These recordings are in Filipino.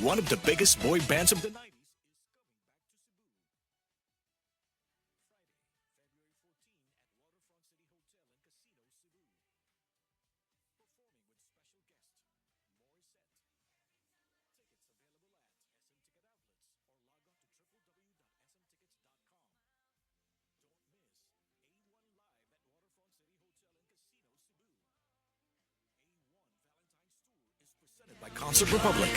one of the biggest boy bands of the 90s. By Concert Republic.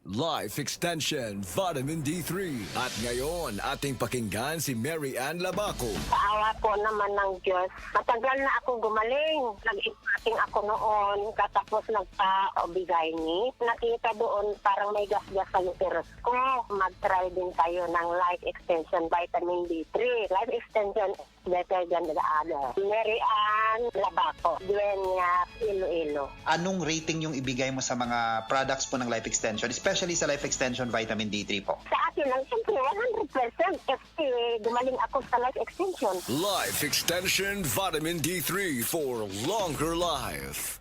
Life Extension Vitamin D3. At ngayon, ating pakinggan si Mary Ann Labaco. Paawa po naman ng Diyos. Matagal na ako gumaling. Nag-ipating ako noon, katapos nagpa-obigay ni. Nakita doon parang may gas-gas sa uterus ko. Mag-try din tayo ng Life Extension Vitamin D3. Life Extension is better than the other. Mary Ann Labaco, Dueña, Iloilo. Anong rating yung ibigay mo sa mga products po ng Life Extension, especially sa Life Extension Vitamin D3 po? Sa akin lang, siyempre, 100% kasi gumaling ako sa Life Extension. Life Extension Vitamin D3 for longer life.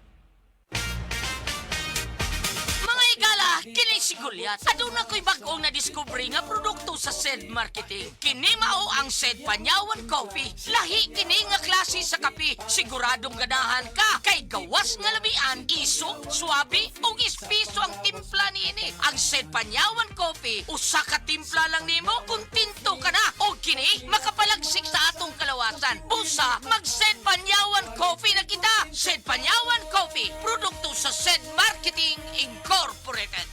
Mga igala, kini si Goliath. Aduna ko'y bagong na-discovery nga produkto sa SED Marketing. Kini mao ang SED Panyawan Coffee. Lahi kini nga klase sa kape. Siguradong ganahan ka kay gawas nga lamian, isok, suabe ug espiso ang timpla niini. Ang SED Panyawan Coffee, usa ka timpla lang nimo, kontento ka na. O kini makapalagsik sa atong kalawasan. Busa, mag-SED Panyawan Coffee na kita. SED Panyawan Coffee, produkto sa SED Marketing Incorporated.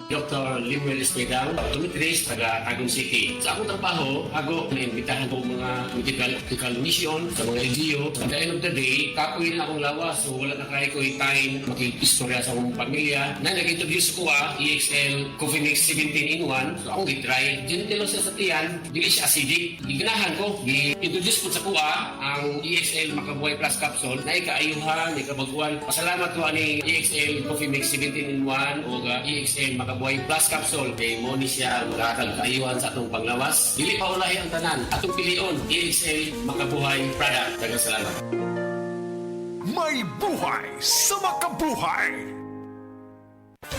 Dr. Limuel Espedal, optometrist, taga Tagum City. Sa akong trabaho, ako naimbitahan ko mga medical mission sa mga LGU. At the end of the day, kapoy na akong lawas. So wala na kaya ko time makikistorya sa akong pamilya. Na nag-introduce ko EXL Coffee Mix 17 in 1. So akong i-try. Gentle sa tiyan, dili siya acidic. Iganahan ko, i-introduce ko sa kuha ang EXL Makabuhay Plus Capsule na ikaayuhan, ikabaguan. Pasalamat ko ani EXL Coffee Mix 17 in 1 o EXL Makabuhay Plus Capsule kay mo ni siya magkakag kaayuhan sa atong panglawas. Dili pa ulahi ang tanan. Atong pilion, EXL Makabuhay product. Daghang salamat. May buhay sa makabuhay!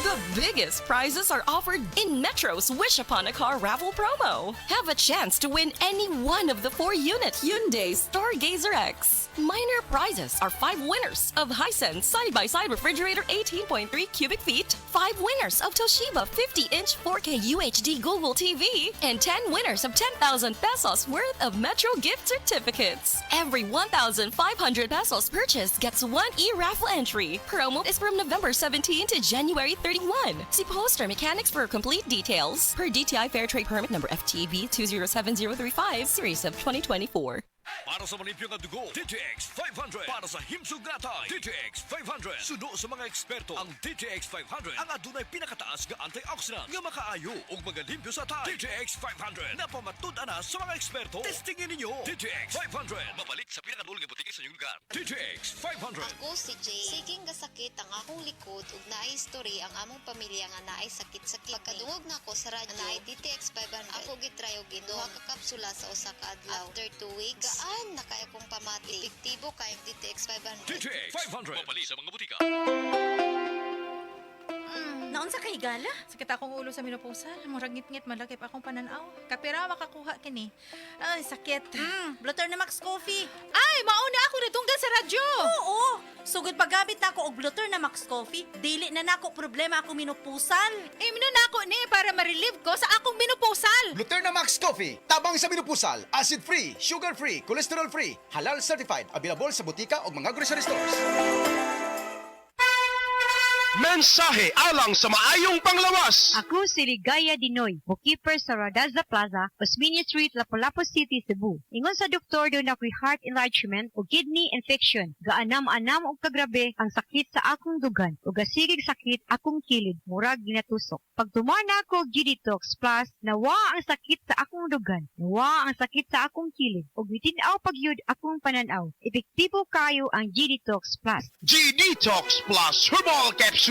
The biggest prizes are offered in Metro's Wish Upon a Car raffle promo. Have a chance to win any one of the 4-unit Hyundai Stargazer X. Minor prizes are 5 winners of Hisense side-by-side refrigerator 18.3 cubic feet, 5 winners of Toshiba 50-inch 4K UHD Google TV, and 10 winners of 10,000 pesos worth of Metro gift certificates. Every 1,500 pesos purchase gets 1 e-raffle entry. Promo is from November 17 to January 31. See poster mechanics for complete details. Per DTI Fair Trade Permit number FTB 207035, series of 2024. Para sa manimpyo nga dugo, DTX 500. Para sa himsog natay, DTX 500. Suno sa mga eksperto, ang DTX 500 ang adunay pinakataas nga antioxidant nga makaayo ug magalimpyo sa tay. DTX 500 na pamatud-an na sa mga eksperto. Testingin ninyo. DTX 500. Mabalik sa pinakadulong nga butiki sa inyong lugar. DTX 500. Ako si Jay. Siging gasakit ang akong likod ug naay history ang among pamilya nga naay sakit-sakit. Pagkadungog na ako sa radyo, naay DTX 500. Ako gitry og duha ka kapsula sa usa ka adlaw. After 2 weeks, gaan na kaya kong pamati. Epektibo kayong DTX 500. DTX 500. Mabalik sa mga butika. Naon sa kahigala? Sakit akong ulo sa menopause. Murag ngit-ngit malakip akong pananaw. Kapira makakuha kini. Ay, sakit. Blotter na Max Coffee. Ay, mauna ako natunggal sa radyo. Oo. Sugod paggamit na ako og blotter na Max Coffee, dili na nako problema akong menopusal. Minunako ni para ma-relieve ko sa akong menopusal. Blotter na Max Coffee, tabang sa menopusal, acid-free, sugar-free, cholesterol-free, halal certified, available sa butika o mga grocery stores. Mensahe alang sa maayong panglawas. Ako si Ligaya Dinoy, bookkeeper sa Radaza Plaza, Osmeña Street, Lapu-Lapu City, Cebu. Ingon sa doktor doon ako'y heart enlargement o kidney infection. Gaanam-anam og kagrabe ang sakit sa akong dugan o gasigig sakit akong kilid, murag ginatusok. Pag tumana ko G-Detox Plus, nawa ang sakit sa akong dugan, nawa ang sakit sa akong kilid, o bitinaw pagyud akong pananaw. Epektibo kayo ang G-Detox Plus. G-Detox Plus Herbal Capsule.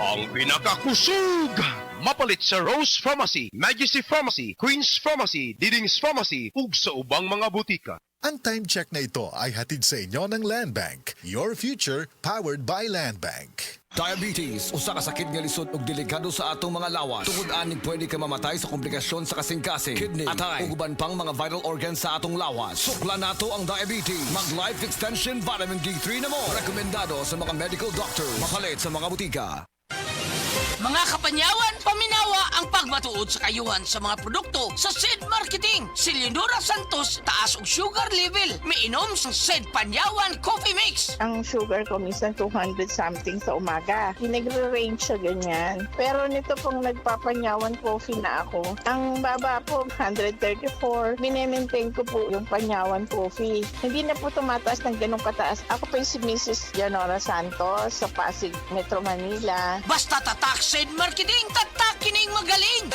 Ang pinakakusog! Mapalit sa Rose Pharmacy, Majesty Pharmacy, Queen's Pharmacy, Diding's Pharmacy, ug sa ubang mga butika. Ang time check na ito ay hatid sa inyo ng Land Bank. Your future powered by Land Bank. Diabetes, usa ka sakit nga lisod ug delikado sa atong mga lawas. Tungod aning pwede ka mamatay sa komplikasyon sa kasing-kasing, kidney, atay, ug uban pang mga vital organs sa atong lawas. Sukla nato ang diabetes. Mag Life Extension Vitamin D3 na mo. Rekomendado sa mga medical doctor. Mapalit sa mga butika. Mga kapanyawan, paminawa ang pagmatuod sa kayuhan sa mga produkto sa SED Marketing. Si Leonora Santos, taas og sugar level. Mainom sa SED Panyawan Coffee Mix. Ang sugar ko minsan 200 something sa umaga. Nagre-range siya ganyan. Pero nito pong nagpapanyawan coffee na ako, ang baba po 134. Minemaintain ko po yung panyawan coffee. Hindi na po tumataas ng ganong kataas. Ako po yung si Mrs. Leonora Santos sa Pasig, Metro Manila. Basta tatak SED Marketing, tatak kining magaling.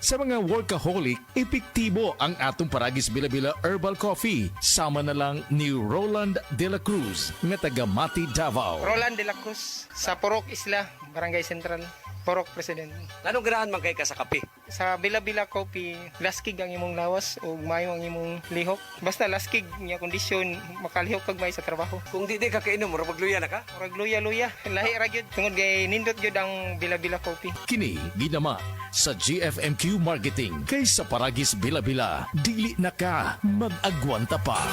Sa mga workaholic, epektibo ang atong Paragis Bila-Bila Herbal Coffee. Sama na lang ni Roland De La Cruz, nga taga Mati, Davao. Roland De La Cruz, sa Purok Isla, Barangay Central. Purok President. Anong ganahan man kay ka sa kape? Sa Bila-Bila Coffee, laskig ang imong lawas o mayo ang imong lihok. Basta laskig niya kondisyon, makalihok kag may sa trabaho. Kung di ka kainom, mura magluya na ka? Murag luya-luya. Lahi ra gyud. Tungod kay nindot gyud ang Bila-Bila Coffee. Kini ginama sa GFMQ Marketing. Kay sa Paragis Bila-Bila, dili na ka mag-agwanta pa.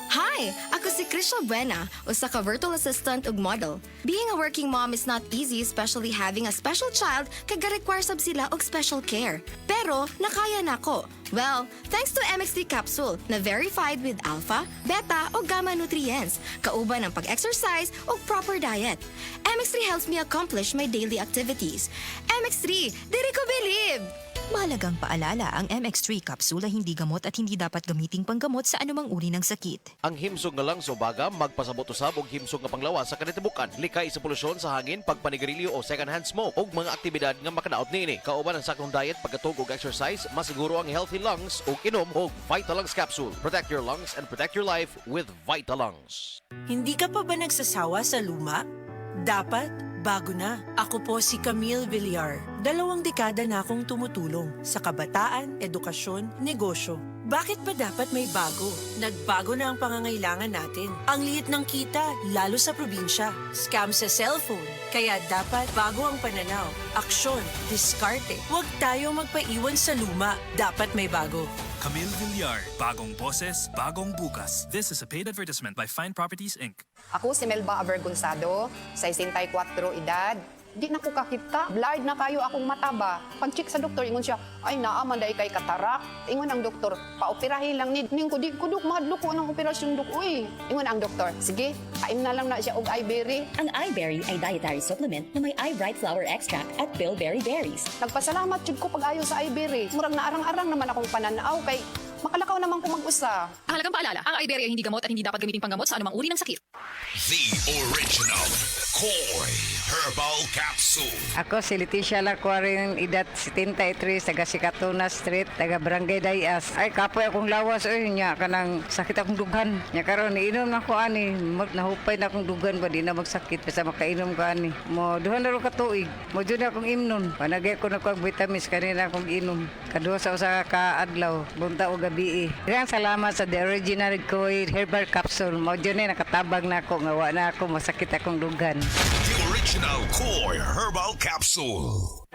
Hi! Ako si Krisha Buena, usa ka virtual assistant ug model. Being a working mom is not easy, especially having a special child kag ga-require sab sila og special care. Pero nakaya nako. Well, thanks to MXD capsule na verified with alpha, beta o gamma nutrients, kauban ang pag-exercise o proper diet. MX3 helps me accomplish my daily activities. MX3, diri ko believe! Mahalagang paalala, ang MX3 kapsula hindi gamot at hindi dapat gamiting panggamot sa anumang uri ng sakit. Ang himsog nga lang sa ubaga, magpasabot usab og himsog nga panglawas sa kanitibukan. Likay sa polusyon sa hangin, pagpanigarilyo o second-hand smoke ug mga aktibidad nga makadaot niini. Kauban ang saktong diet, pagkatug og exercise, masiguro ang healthy lungs ug inom og Vitalungs capsule. Protect your lungs and protect your life with Vitalungs. Hindi ka pa ba nagsasawa sa luma? Dapat bago na. Ako po si Camille Villar. 2 dekada na akong tumutulong sa kabataan, edukasyon, negosyo. Bakit ba dapat may bago? Nagbago na ang pangangailangan natin. Ang liit ng kita, lalo sa probinsya. Scam sa cellphone. Kaya dapat bago ang pananaw. Aksyon, diskarte. Huwag tayo magpaiwan sa luma. Dapat may bago. Camille Villar, bagong boses, bagong bukas. This is a paid advertisement by Fine Properties, Inc. Ako si Melba Avergonzado, 64 edad. Di na ko kakita. Blurred na kayo akong mata ba? Pag-check sa doktor, ingon siya, ay naaman day kay katarak. Ingon ang doktor, paoperahin lang ni. Ning ko, di ko duk, mahadlo ko ng operasyon duk. Uy. Ingon ang doktor, sige, kain na lang na siya og iBerry. Ang iBerry ay dietary supplement na may iBright flower extract at bilberry berries. Nagpasalamat jud ko pag-ayo sa iBerry. Murag naarang-arang naman akong pananaw kay makalakaw naman ko mag-usa. Mahalagang paalala, ang iBerry ay hindi gamot at hindi dapat gamitin panggamot sa anumang uri ng sakit. The original Koi Herbal Capsule. Ako si Leticia Lacuarin, edad 73, taga Sikatuna Street, taga Barangay Dayas. Ay, kapoy akong lawas, nya kanang sakit akong dugan. Nya karon iinom na ko ani, nahupay na akong dugan ba, di na magsakit, basta makainom ko ani. Mo, duhan na rin katuig, mo dyan akong imnon. Panagay ko na ko ang vitamins, kanina akong inom. Kaduha sa usa ka adlaw, bunta o gabi. Ilang salamat sa The Original Koi Herbal Capsule. Mo dyan nakatabag na ako, ngawa na ako, masakit akong dugan. The original Koi Herbal Capsule.